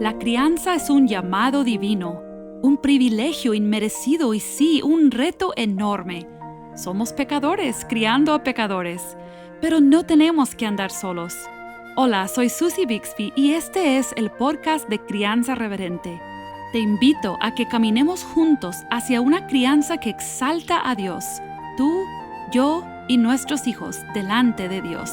La crianza es un llamado divino, un privilegio inmerecido y sí, un reto enorme. Somos pecadores criando a pecadores, pero no tenemos que andar solos. Hola, soy Susie Bixby y este es el podcast de Crianza Reverente. Te invito a que caminemos juntos hacia una crianza que exalta a Dios, tú, yo y nuestros hijos delante de Dios.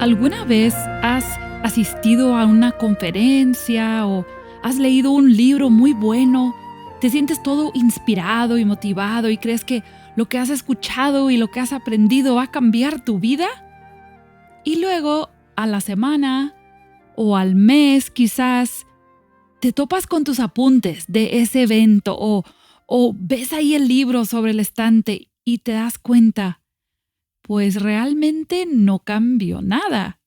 ¿Alguna vez has asistido a una conferencia o has leído un libro muy bueno? ¿Te sientes todo inspirado y motivado y crees que lo que has escuchado y lo que has aprendido va a cambiar tu vida? Y luego, a la semana o al mes quizás, te topas con tus apuntes de ese evento o ves ahí el libro sobre el estante y te das cuenta, pues realmente no cambió nada.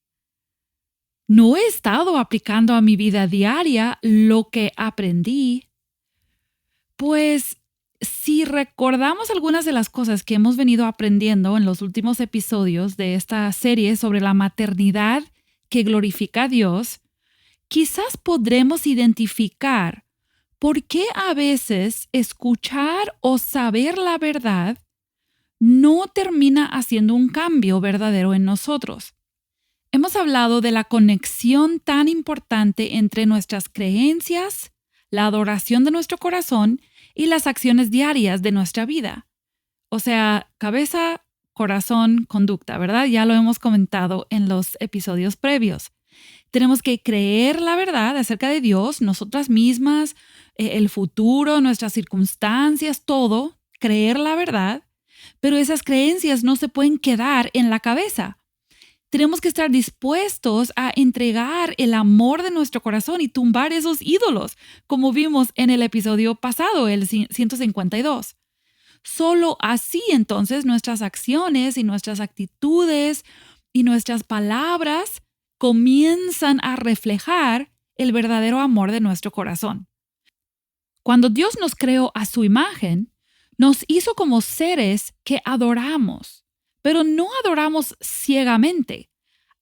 No he estado aplicando a mi vida diaria lo que aprendí. Pues si recordamos algunas de las cosas que hemos venido aprendiendo en los últimos episodios de esta serie sobre la maternidad que glorifica a Dios, quizás podremos identificar por qué a veces escuchar o saber la verdad no termina haciendo un cambio verdadero en nosotros. Hemos hablado de la conexión tan importante entre nuestras creencias, la adoración de nuestro corazón y las acciones diarias de nuestra vida. O sea, cabeza, corazón, conducta, ¿verdad? Ya lo hemos comentado en los episodios previos. Tenemos que creer la verdad acerca de Dios, nosotras mismas, el futuro, nuestras circunstancias, todo, creer la verdad. Pero esas creencias no se pueden quedar en la cabeza. Tenemos que estar dispuestos a entregar el amor de nuestro corazón y tumbar esos ídolos, como vimos en el episodio pasado, el 152. Solo así entonces nuestras acciones y nuestras actitudes y nuestras palabras comienzan a reflejar el verdadero amor de nuestro corazón. Cuando Dios nos creó a su imagen, nos hizo como seres que adoramos, pero no adoramos ciegamente.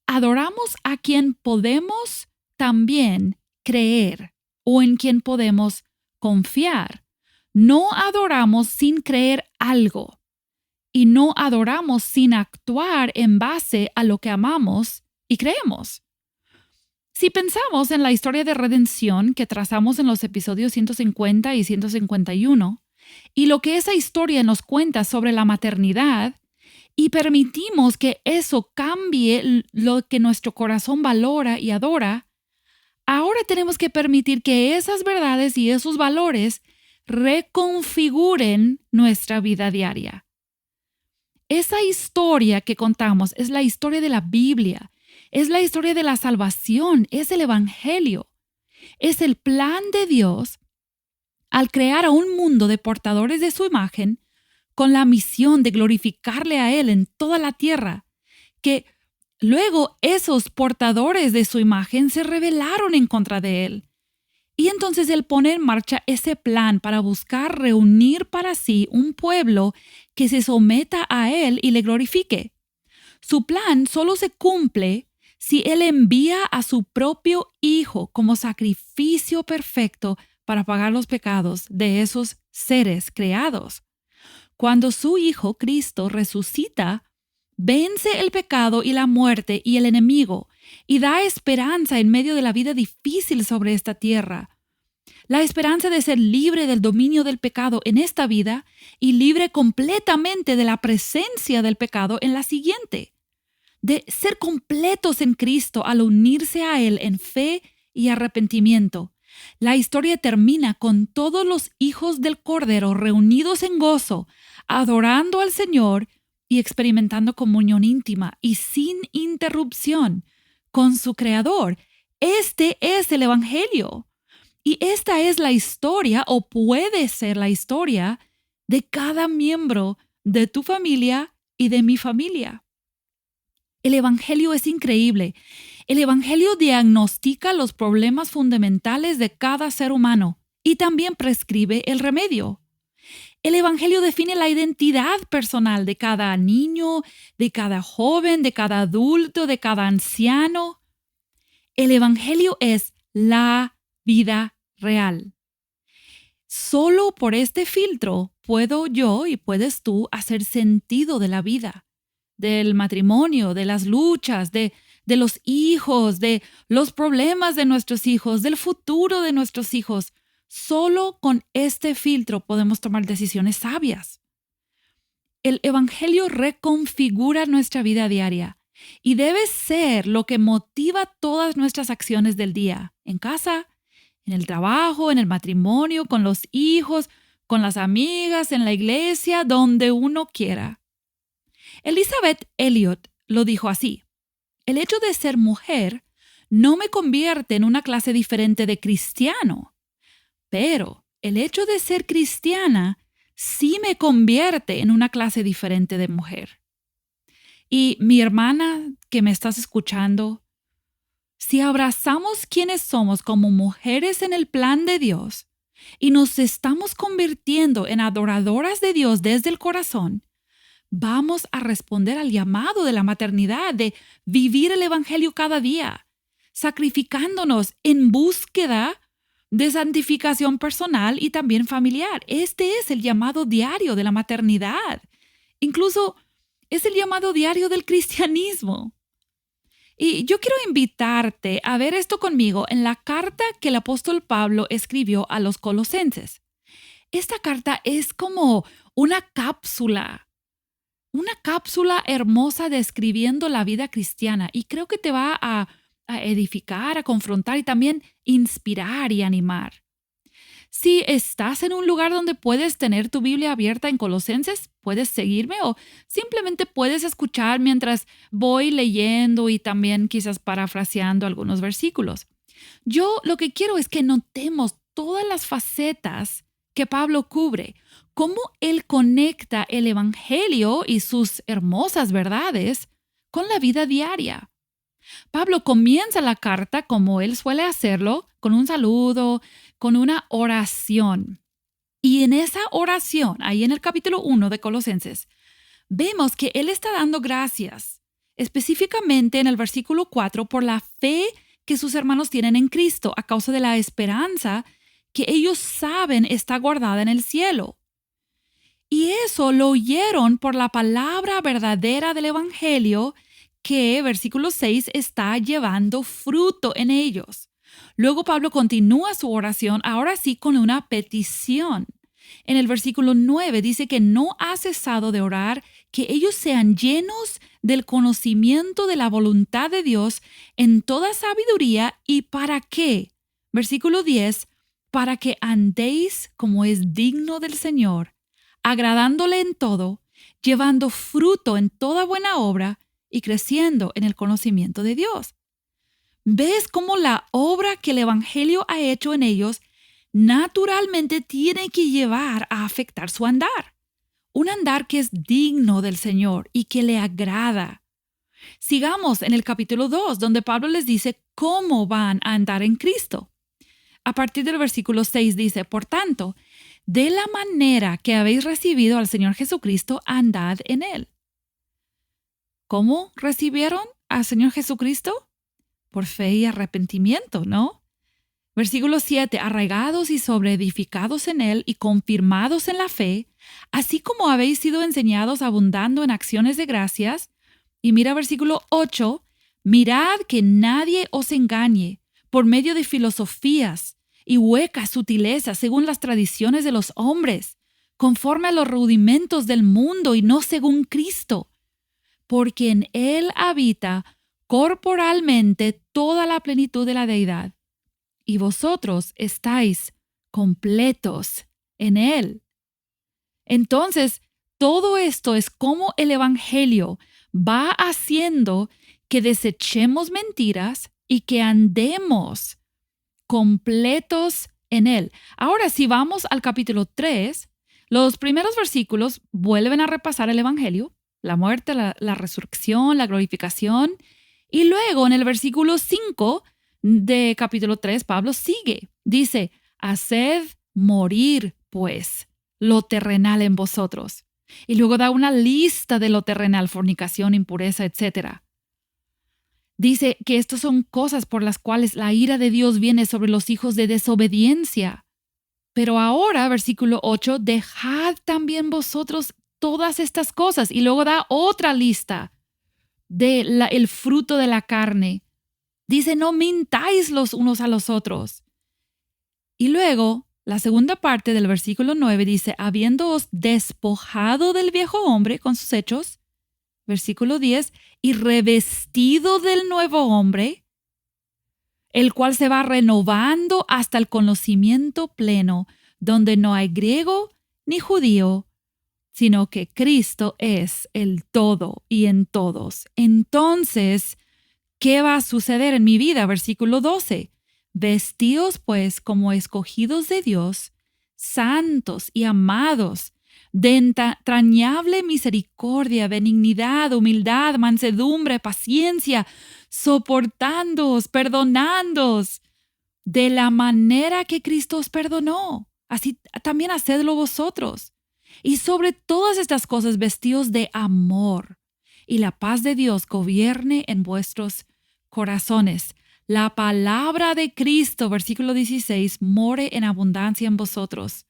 Adoramos a quien podemos también creer o en quien podemos confiar. No adoramos sin creer algo y no adoramos sin actuar en base a lo que amamos y creemos. Si pensamos en la historia de redención que trazamos en los episodios 150 y 151, y lo que esa historia nos cuenta sobre la maternidad, y permitimos que eso cambie lo que nuestro corazón valora y adora, ahora tenemos que permitir que esas verdades y esos valores reconfiguren nuestra vida diaria. Esa historia que contamos es la historia de la Biblia, es la historia de la salvación, es el Evangelio, es el plan de Dios al crear a un mundo de portadores de su imagen con la misión de glorificarle a Él en toda la tierra, que luego esos portadores de su imagen se rebelaron en contra de Él. Y entonces Él pone en marcha ese plan para buscar reunir para sí un pueblo que se someta a Él y le glorifique. Su plan solo se cumple si Él envía a su propio Hijo como sacrificio perfecto para pagar los pecados de esos seres creados. Cuando su Hijo, Cristo, resucita, vence el pecado y la muerte y el enemigo y da esperanza en medio de la vida difícil sobre esta tierra. La esperanza de ser libre del dominio del pecado en esta vida y libre completamente de la presencia del pecado en la siguiente. De ser completos en Cristo al unirse a Él en fe y arrepentimiento. La historia termina con todos los hijos del Cordero reunidos en gozo, adorando al Señor y experimentando comunión íntima y sin interrupción con su Creador. Este es el Evangelio. Y esta es la historia, o puede ser la historia, de cada miembro de tu familia y de mi familia. El Evangelio es increíble. El Evangelio diagnostica los problemas fundamentales de cada ser humano y también prescribe el remedio. El Evangelio define la identidad personal de cada niño, de cada joven, de cada adulto, de cada anciano. El Evangelio es la vida real. Solo por este filtro puedo yo y puedes tú hacer sentido de la vida, del matrimonio, de las luchas, de los hijos, de los problemas de nuestros hijos, del futuro de nuestros hijos. Solo con este filtro podemos tomar decisiones sabias. El Evangelio reconfigura nuestra vida diaria y debe ser lo que motiva todas nuestras acciones del día, en casa, en el trabajo, en el matrimonio, con los hijos, con las amigas, en la iglesia, donde uno quiera. Elizabeth Elliot lo dijo así: el hecho de ser mujer no me convierte en una clase diferente de cristiano, pero el hecho de ser cristiana sí me convierte en una clase diferente de mujer. Y mi hermana que me estás escuchando, si abrazamos quienes somos como mujeres en el plan de Dios y nos estamos convirtiendo en adoradoras de Dios desde el corazón, vamos a responder al llamado de la maternidad, de vivir el Evangelio cada día, sacrificándonos en búsqueda de santificación personal y también familiar. Este es el llamado diario de la maternidad. Incluso es el llamado diario del cristianismo. Y yo quiero invitarte a ver esto conmigo en la carta que el apóstol Pablo escribió a los colosenses. Esta carta es como una cápsula hermosa describiendo la vida cristiana, y creo que te va a edificar, a confrontar y también inspirar y animar. Si estás en un lugar donde puedes tener tu Biblia abierta en Colosenses, puedes seguirme o simplemente puedes escuchar mientras voy leyendo y también quizás parafraseando algunos versículos. Yo lo que quiero es que notemos todas las facetas que Pablo cubre, cómo él conecta el Evangelio y sus hermosas verdades con la vida diaria. Pablo comienza la carta, como él suele hacerlo, con un saludo, con una oración. Y en esa oración, ahí en el capítulo 1 de Colosenses, vemos que él está dando gracias, específicamente en el versículo 4, por la fe que sus hermanos tienen en Cristo a causa de la esperanza que ellos saben está guardada en el cielo. Y eso lo oyeron por la palabra verdadera del Evangelio que, versículo 6, está llevando fruto en ellos. Luego Pablo continúa su oración, ahora sí con una petición. En el versículo 9 dice que no ha cesado de orar, que ellos sean llenos del conocimiento de la voluntad de Dios en toda sabiduría. ¿Y para qué? Versículo 10, para que andéis como es digno del Señor, agradándole en todo, llevando fruto en toda buena obra y creciendo en el conocimiento de Dios. ¿Ves cómo la obra que el Evangelio ha hecho en ellos naturalmente tiene que llevar a afectar su andar? Un andar que es digno del Señor y que le agrada. Sigamos en el capítulo 2, donde Pablo les dice cómo van a andar en Cristo. A partir del versículo 6 dice: por tanto, de la manera que habéis recibido al Señor Jesucristo, andad en Él. ¿Cómo recibieron al Señor Jesucristo? Por fe y arrepentimiento, ¿no? Versículo 7, arraigados y sobreedificados en Él y confirmados en la fe, así como habéis sido enseñados abundando en acciones de gracias. Y mira versículo 8, mirad que nadie os engañe por medio de filosofías y huecas sutilezas según las tradiciones de los hombres, conforme a los rudimentos del mundo y no según Cristo, porque en Él habita corporalmente toda la plenitud de la deidad, y vosotros estáis completos en Él. Entonces, todo esto es como el Evangelio va haciendo que desechemos mentiras y que andemos completos en Él. Ahora, si vamos al capítulo 3, los primeros versículos vuelven a repasar el Evangelio, la muerte, la resurrección, la glorificación. Y luego en el versículo 5 de capítulo 3, Pablo sigue. Dice: haced morir, pues, lo terrenal en vosotros. Y luego da una lista de lo terrenal: fornicación, impureza, etc. Dice que estas son cosas por las cuales la ira de Dios viene sobre los hijos de desobediencia. Pero ahora, versículo 8, dejad también vosotros todas estas cosas. Y luego da otra lista del fruto de la carne. Dice, no mintáis los unos a los otros. Y luego, la segunda parte del versículo 9 dice, habiéndoos despojado del viejo hombre con sus hechos, versículo 10, y revestido del nuevo hombre, el cual se va renovando hasta el conocimiento pleno, donde no hay griego ni judío, sino que Cristo es el todo y en todos. Entonces, ¿qué va a suceder en mi vida? Versículo 12. Vestíos pues como escogidos de Dios, santos y amados, de entrañable misericordia, benignidad, humildad, mansedumbre, paciencia, soportándoos, perdonándoos, de la manera que Cristo os perdonó. Así también hacedlo vosotros. Y sobre todas estas cosas vestíos de amor, y la paz de Dios gobierne en vuestros corazones. La palabra de Cristo, versículo 16, more en abundancia en vosotros.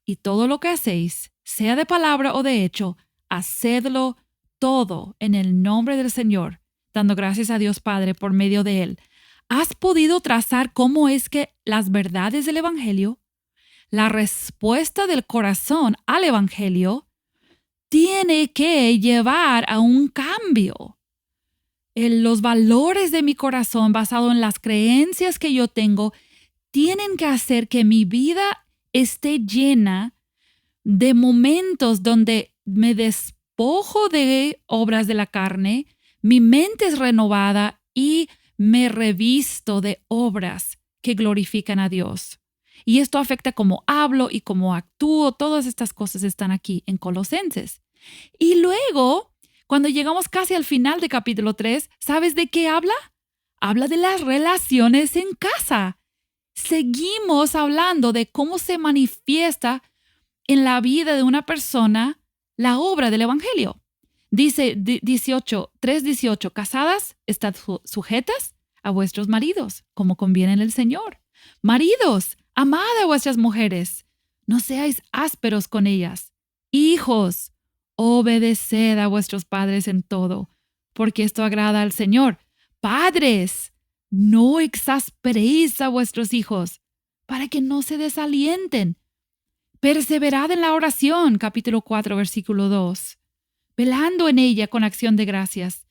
Y todo lo que hacéis, sea de palabra o de hecho, hacedlo todo en el nombre del Señor, dando gracias a Dios Padre por medio de Él. ¿Has podido trazar cómo es que las verdades del Evangelio, la respuesta del corazón al Evangelio, tiene que llevar a un cambio? Los valores de mi corazón, basado en las creencias que yo tengo, tienen que hacer que mi vida esté llena de momentos donde me despojo de obras de la carne, mi mente es renovada y me revisto de obras que glorifican a Dios. Y esto afecta cómo hablo y cómo actúo. Todas estas cosas están aquí en Colosenses. Y luego, cuando llegamos casi al final de capítulo 3, ¿sabes de qué habla? Habla de las relaciones en casa. Seguimos hablando de cómo se manifiesta en la vida de una persona la obra del Evangelio. Dice 3:18, casadas, estad sujetas a vuestros maridos, como conviene en el Señor. Maridos, amad a vuestras mujeres, no seáis ásperos con ellas. Hijos, obedeced a vuestros padres en todo, porque esto agrada al Señor. Padres, no exasperéis a vuestros hijos, para que no se desalienten. Perseverad en la oración, capítulo 4, versículo 2, velando en ella con acción de gracias.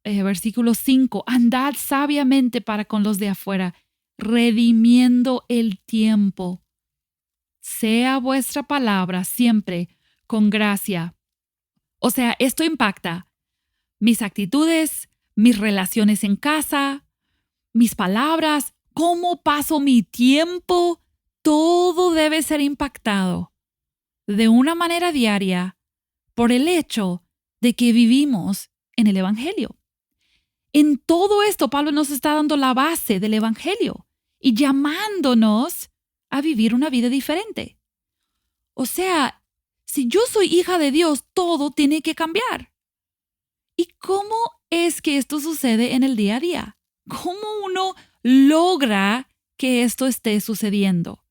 Versículo 5, andad sabiamente para con los de afuera, redimiendo el tiempo. Sea vuestra palabra siempre con gracia. O sea, esto impacta mis actitudes, mis relaciones en casa, mis palabras, cómo paso mi tiempo. Todo debe ser impactado de una manera diaria por el hecho de que vivimos en el Evangelio. En todo esto, Pablo nos está dando la base del Evangelio y llamándonos a vivir una vida diferente. O sea, si yo soy hija de Dios, todo tiene que cambiar. ¿Y cómo es que esto sucede en el día a día? ¿Cómo uno logra que esto esté sucediendo?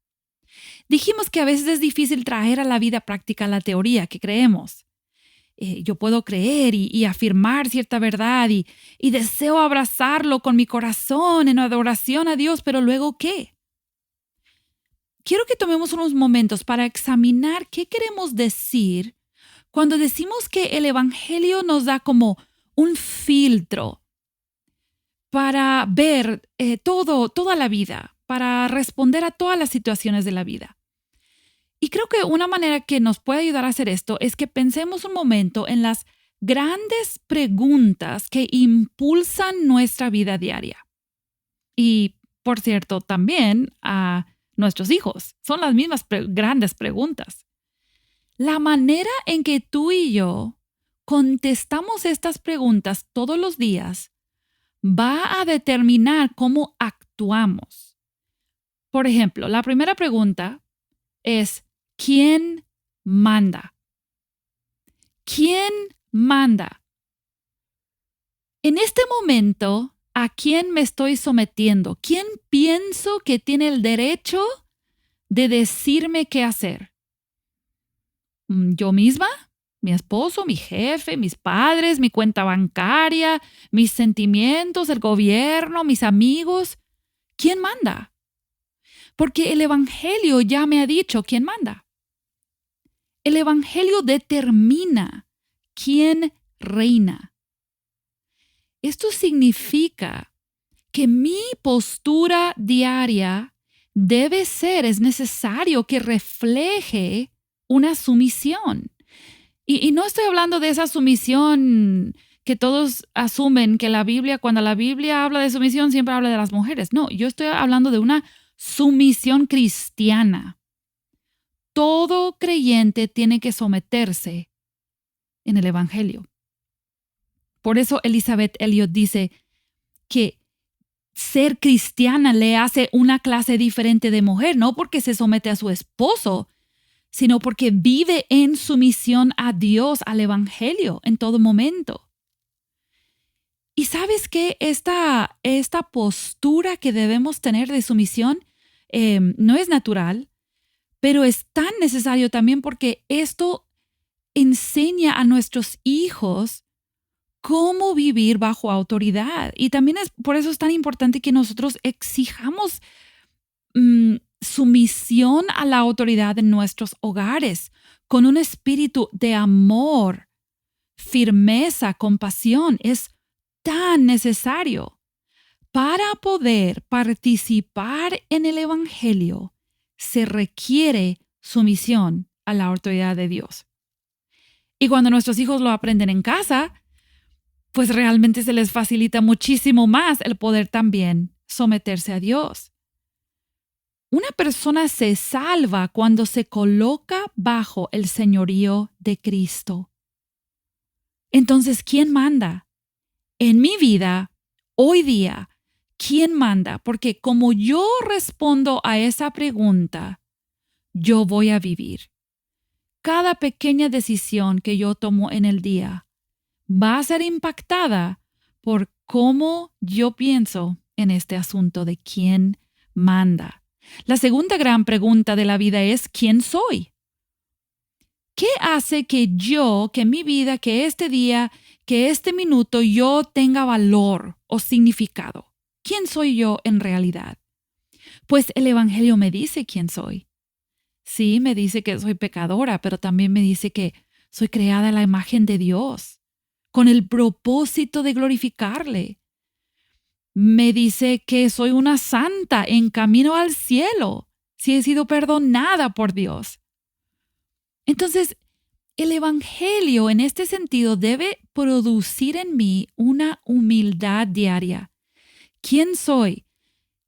Dijimos que a veces es difícil traer a la vida práctica la teoría que creemos. Yo puedo creer y afirmar cierta verdad y deseo abrazarlo con mi corazón en adoración a Dios, pero luego ¿qué? Quiero que tomemos unos momentos para examinar qué queremos decir cuando decimos que el Evangelio nos da como un filtro para ver toda la vida, para responder a todas las situaciones de la vida. Y creo que una manera que nos puede ayudar a hacer esto es que pensemos un momento en las grandes preguntas que impulsan nuestra vida diaria. Y, por cierto, también a nuestros hijos. Son las mismas grandes preguntas. La manera en que tú y yo contestamos estas preguntas todos los días va a determinar cómo actuamos. Por ejemplo, la primera pregunta es: ¿quién manda? ¿Quién manda? En este momento, ¿a quién me estoy sometiendo? ¿Quién pienso que tiene el derecho de decirme qué hacer? ¿Yo misma? ¿Mi esposo, mi jefe, mis padres, mi cuenta bancaria, mis sentimientos, el gobierno, mis amigos? ¿Quién manda? Porque el Evangelio ya me ha dicho quién manda. El Evangelio determina quién reina. Esto significa que mi postura diaria es necesario que refleje una sumisión. Y no estoy hablando de esa sumisión que todos asumen que cuando la Biblia habla de sumisión, siempre habla de las mujeres. No, yo estoy hablando de una sumisión cristiana. Todo creyente tiene que someterse en el Evangelio. Por eso Elizabeth Elliot dice que ser cristiana le hace una clase diferente de mujer, no porque se somete a su esposo, sino porque vive en sumisión a Dios, al Evangelio, en todo momento. Y sabes que esta postura que debemos tener de sumisión no es natural, pero es tan necesario también porque esto enseña a nuestros hijos cómo vivir bajo autoridad. Y también por eso es tan importante que nosotros exijamos sumisión a la autoridad en nuestros hogares, con un espíritu de amor, firmeza, compasión. Es tan necesario. Para poder participar en el Evangelio, se requiere sumisión a la autoridad de Dios. Y cuando nuestros hijos lo aprenden en casa, pues realmente se les facilita muchísimo más el poder también someterse a Dios. Una persona se salva cuando se coloca bajo el señorío de Cristo. Entonces, ¿quién manda? En mi vida, hoy día, ¿quién manda? Porque como yo respondo a esa pregunta, yo voy a vivir. Cada pequeña decisión que yo tomo en el día va a ser impactada por cómo yo pienso en este asunto de quién manda. La segunda gran pregunta de la vida es ¿quién soy? ¿Qué hace que mi vida, que este día, que este minuto yo tenga valor o significado? ¿Quién soy yo en realidad? Pues el Evangelio me dice quién soy. Sí, me dice que soy pecadora, pero también me dice que soy creada a la imagen de Dios, con el propósito de glorificarle. Me dice que soy una santa en camino al cielo, si he sido perdonada por Dios. Entonces, el Evangelio en este sentido debe producir en mí una humildad diaria. ¿Quién soy?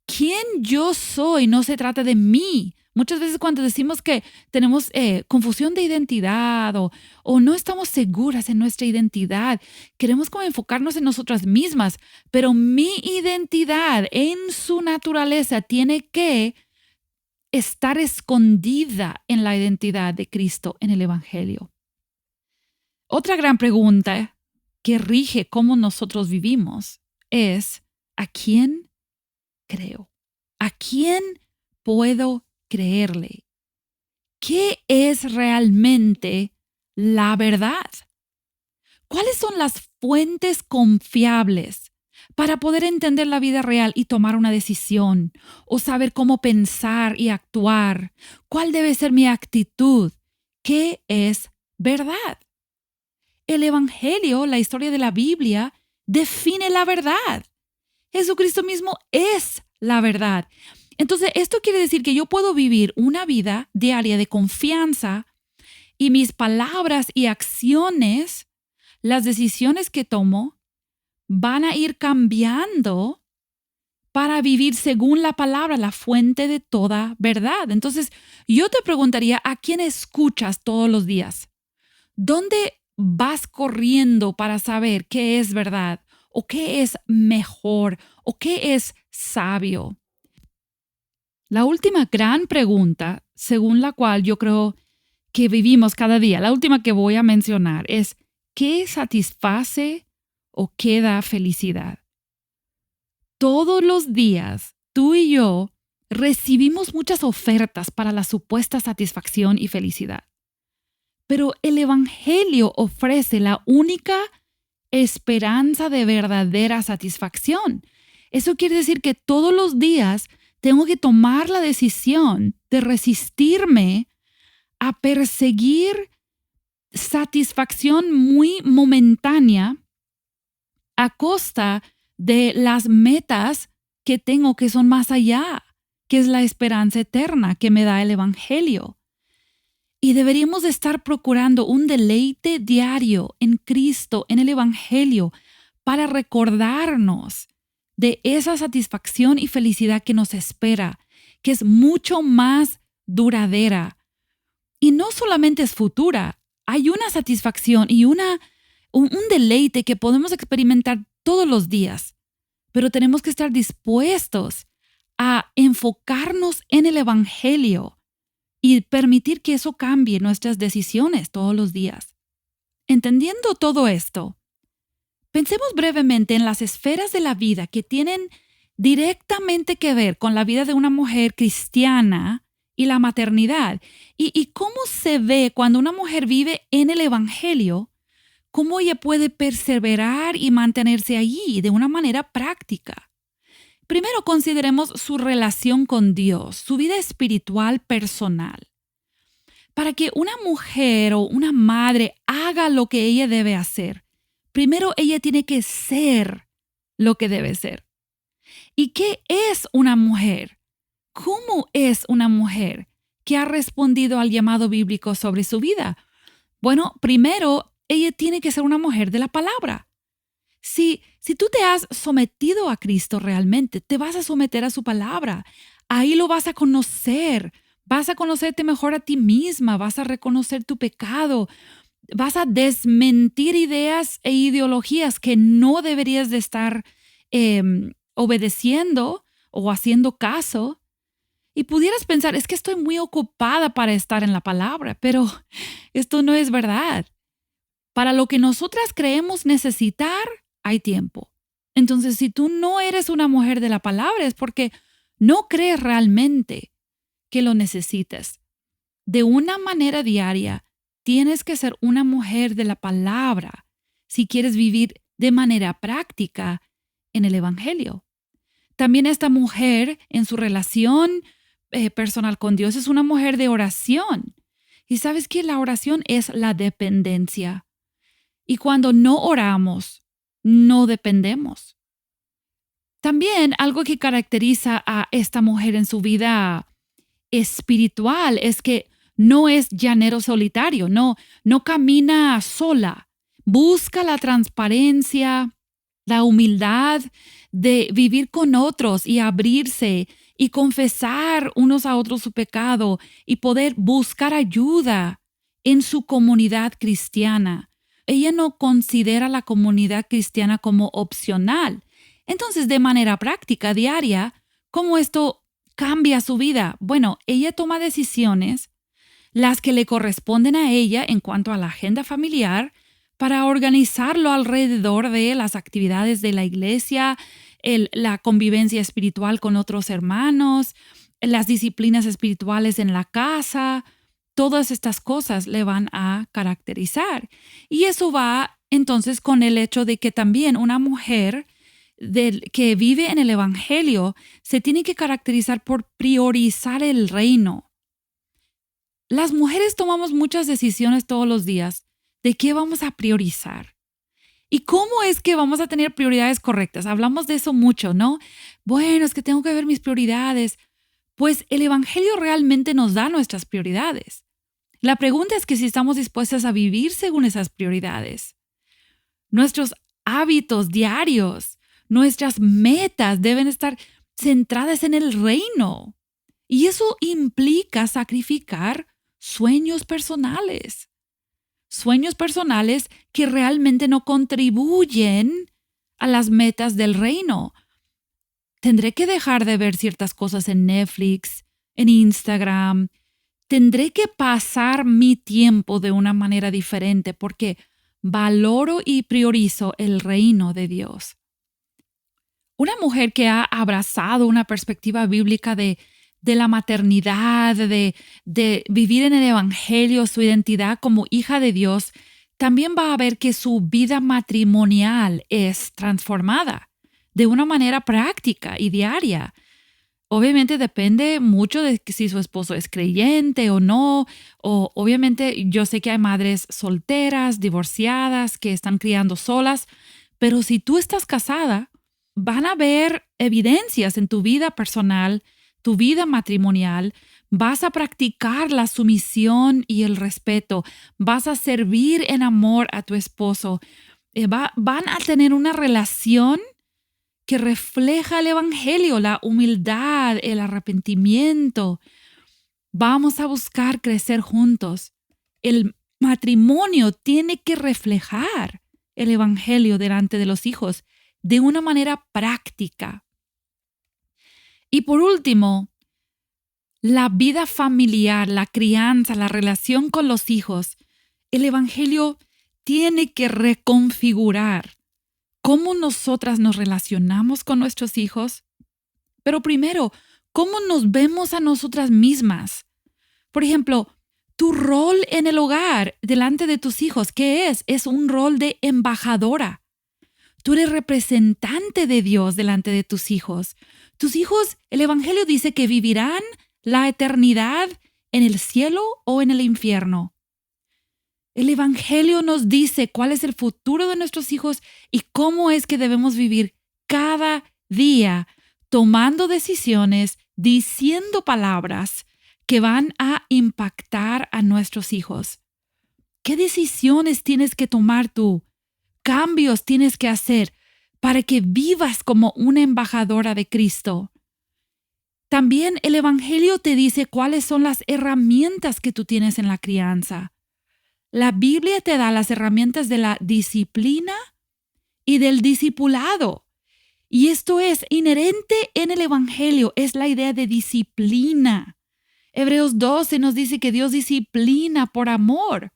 ¿Quién yo soy? No se trata de mí. Muchas veces cuando decimos que tenemos confusión de identidad o no estamos seguras en nuestra identidad, queremos como enfocarnos en nosotras mismas, pero mi identidad en su naturaleza tiene que estar escondida en la identidad de Cristo en el Evangelio. Otra gran pregunta que rige cómo nosotros vivimos es ¿a quién creo? ¿A quién puedo creerle? ¿Qué es realmente la verdad? ¿Cuáles son las fuentes confiables para poder entender la vida real y tomar una decisión o saber cómo pensar y actuar? ¿Cuál debe ser mi actitud? ¿Qué es verdad? El Evangelio, la historia de la Biblia, define la verdad. Jesucristo mismo es la verdad. Entonces, esto quiere decir que yo puedo vivir una vida diaria de confianza y mis palabras y acciones, las decisiones que tomo, van a ir cambiando para vivir según la palabra, la fuente de toda verdad. Entonces, yo te preguntaría, ¿a quién escuchas todos los días? ¿Dónde vas corriendo para saber qué es verdad o qué es mejor o qué es sabio? La última gran pregunta, según la cual yo creo que vivimos cada día, la última que voy a mencionar es ¿qué satisface o qué da felicidad? Todos los días, tú y yo recibimos muchas ofertas para la supuesta satisfacción y felicidad. Pero el Evangelio ofrece la única esperanza de verdadera satisfacción. Eso quiere decir que todos los días tengo que tomar la decisión de resistirme a perseguir satisfacción muy momentánea a costa de las metas que tengo que son más allá, que es la esperanza eterna que me da el Evangelio. Y deberíamos de estar procurando un deleite diario en Cristo, en el Evangelio, para recordarnos de esa satisfacción y felicidad que nos espera, que es mucho más duradera. Y no solamente es futura, hay una satisfacción y un deleite que podemos experimentar todos los días, pero tenemos que estar dispuestos a enfocarnos en el Evangelio y permitir que eso cambie nuestras decisiones todos los días. Entendiendo todo esto, pensemos brevemente en las esferas de la vida que tienen directamente que ver con la vida de una mujer cristiana y la maternidad, y cómo se ve cuando una mujer vive en el Evangelio, cómo ella puede perseverar y mantenerse allí de una manera práctica. Primero consideremos su relación con Dios, su vida espiritual personal. Para que una mujer o una madre haga lo que ella debe hacer, primero ella tiene que ser lo que debe ser. ¿Y qué es una mujer? ¿Cómo es una mujer que ha respondido al llamado bíblico sobre su vida? Bueno, primero, ella tiene que ser una mujer de la palabra. Si tú te has sometido a Cristo realmente, te vas a someter a su palabra. Ahí lo vas a conocer. Vas a conocerte mejor a ti misma. Vas a reconocer tu pecado. Vas a desmentir ideas e ideologías que no deberías de estar obedeciendo o haciendo caso. Y pudieras pensar, es que estoy muy ocupada para estar en la palabra, pero esto no es verdad. Para lo que nosotras creemos necesitar, hay tiempo. Entonces, si tú no eres una mujer de la palabra, es porque no crees realmente que lo necesites. De una manera diaria, tienes que ser una mujer de la palabra si quieres vivir de manera práctica en el Evangelio. También esta mujer en su relación personal con Dios es una mujer de oración. Y sabes que la oración es la dependencia. Y cuando no oramos, no dependemos. También algo que caracteriza a esta mujer en su vida espiritual es que no es llanero solitario, no camina sola. Busca la transparencia, la humildad de vivir con otros y abrirse y confesar unos a otros su pecado y poder buscar ayuda en su comunidad cristiana. Ella no considera la comunidad cristiana como opcional. Entonces, de manera práctica, diaria, ¿cómo esto cambia su vida? Bueno, ella toma decisiones, las que le corresponden a ella en cuanto a la agenda familiar, para organizarlo alrededor de las actividades de la iglesia, la convivencia espiritual con otros hermanos, las disciplinas espirituales en la casa. Todas estas cosas le van a caracterizar. Y eso va entonces con el hecho de que también una mujer que vive en el Evangelio se tiene que caracterizar por priorizar el reino. Las mujeres tomamos muchas decisiones todos los días de qué vamos a priorizar. ¿Y cómo es que vamos a tener prioridades correctas? Hablamos de eso mucho, ¿no? Bueno, es que tengo que ver mis prioridades. Pues el Evangelio realmente nos da nuestras prioridades. La pregunta es que si estamos dispuestas a vivir según esas prioridades. Nuestros hábitos diarios, nuestras metas deben estar centradas en el reino. Y eso implica sacrificar sueños personales. Sueños personales que realmente no contribuyen a las metas del reino. Tendré que dejar de ver ciertas cosas en Netflix, en Instagram. tendré que pasar mi tiempo de una manera diferente porque valoro y priorizo el reino de Dios. Una mujer que ha abrazado una perspectiva bíblica de la maternidad, de vivir en el Evangelio, su identidad como hija de Dios, también va a ver que su vida matrimonial es transformada de una manera práctica y diaria. Obviamente depende mucho de si su esposo es creyente o no, o obviamente yo sé que hay madres solteras, divorciadas, que están criando solas, pero si tú estás casada, van a haber evidencias en tu vida personal, tu vida matrimonial, vas a practicar la sumisión y el respeto, vas a servir en amor a tu esposo, van a tener una relación que refleja el Evangelio, la humildad, el arrepentimiento. Vamos a buscar crecer juntos. El matrimonio tiene que reflejar el Evangelio delante de los hijos de una manera práctica. Y por último, la vida familiar, la crianza, la relación con los hijos. El Evangelio tiene que reconfigurar cómo nosotras nos relacionamos con nuestros hijos, pero primero, cómo nos vemos a nosotras mismas. Por ejemplo, tu rol en el hogar delante de tus hijos, ¿qué es? Es un rol de embajadora. Tú eres representante de Dios delante de tus hijos. Tus hijos, el Evangelio dice que vivirán la eternidad en el cielo o en el infierno. El Evangelio nos dice cuál es el futuro de nuestros hijos y cómo es que debemos vivir cada día tomando decisiones, diciendo palabras que van a impactar a nuestros hijos. ¿Qué decisiones tienes que tomar tú? Cambios tienes que hacer para que vivas como una embajadora de Cristo. También el Evangelio te dice cuáles son las herramientas que tú tienes en la crianza. La Biblia te da las herramientas de la disciplina y del discipulado. Y esto es inherente en el Evangelio, es la idea de disciplina. Hebreos 12 nos dice que Dios disciplina por amor.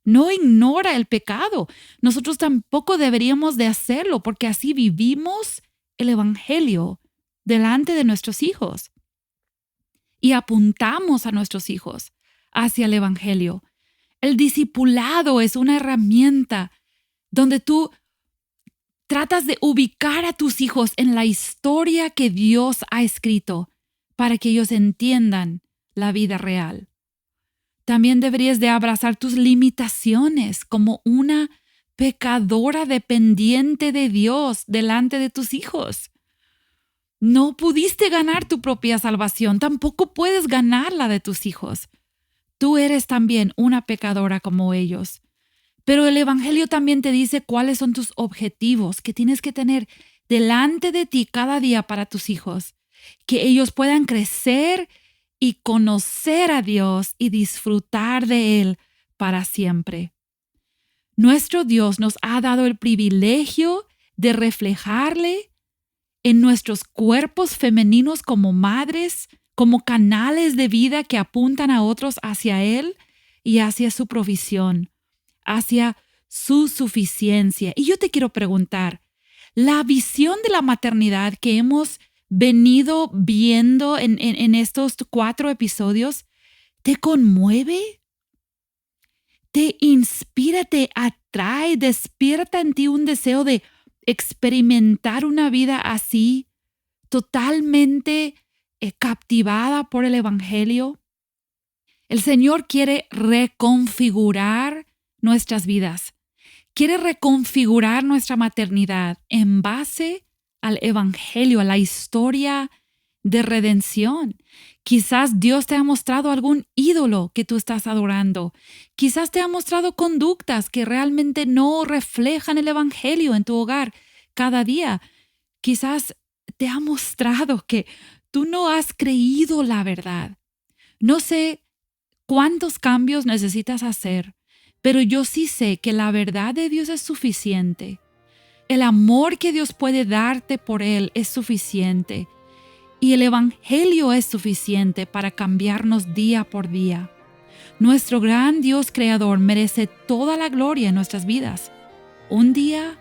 No ignora el pecado. Nosotros tampoco deberíamos de hacerlo porque así vivimos el Evangelio delante de nuestros hijos. Y apuntamos a nuestros hijos hacia el Evangelio. El discipulado es una herramienta donde tú tratas de ubicar a tus hijos en la historia que Dios ha escrito para que ellos entiendan la vida real. También deberías de abrazar tus limitaciones como una pecadora dependiente de Dios delante de tus hijos. No pudiste ganar tu propia salvación, tampoco puedes ganar la de tus hijos. Tú eres también una pecadora como ellos. Pero el Evangelio también te dice cuáles son tus objetivos que tienes que tener delante de ti cada día para tus hijos. Que ellos puedan crecer y conocer a Dios y disfrutar de Él para siempre. Nuestro Dios nos ha dado el privilegio de reflejarle en nuestros cuerpos femeninos como madres, como canales de vida que apuntan a otros hacia Él y hacia su provisión, hacia su suficiencia. Y yo te quiero preguntar, la visión de la maternidad que hemos venido viendo en estos 4 episodios, ¿te conmueve? ¿Te inspira, te atrae, despierta en ti un deseo de experimentar una vida así, totalmente captivada por el Evangelio? El Señor quiere reconfigurar nuestras vidas. Quiere reconfigurar nuestra maternidad en base al Evangelio, a la historia de redención. Quizás Dios te ha mostrado algún ídolo que tú estás adorando. Quizás te ha mostrado conductas que realmente no reflejan el Evangelio en tu hogar cada día. Quizás te ha mostrado que tú no has creído la verdad. No sé cuántos cambios necesitas hacer, pero yo sí sé que la verdad de Dios es suficiente. El amor que Dios puede darte por Él es suficiente. Y el Evangelio es suficiente para cambiarnos día por día. Nuestro gran Dios creador merece toda la gloria en nuestras vidas. Un día,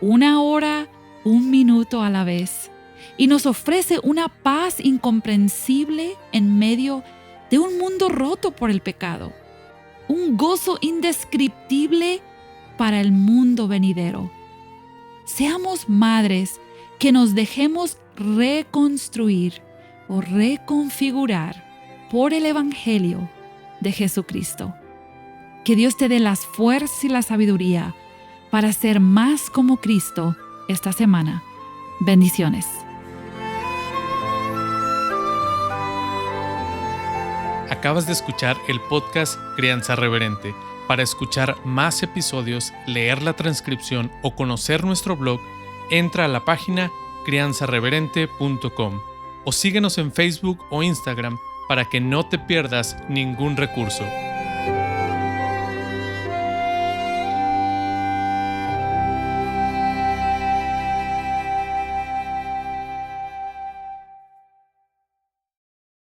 una hora, un minuto a la vez. Y nos ofrece una paz incomprensible en medio de un mundo roto por el pecado. Un gozo indescriptible para el mundo venidero. Seamos madres que nos dejemos reconstruir o reconfigurar por el Evangelio de Jesucristo. Que Dios te dé las fuerzas y la sabiduría para ser más como Cristo esta semana. Bendiciones. Acabas de escuchar el podcast Crianza Reverente. Para escuchar más episodios, leer la transcripción o conocer nuestro blog, entra a la página crianzareverente.com o síguenos en Facebook o Instagram para que no te pierdas ningún recurso.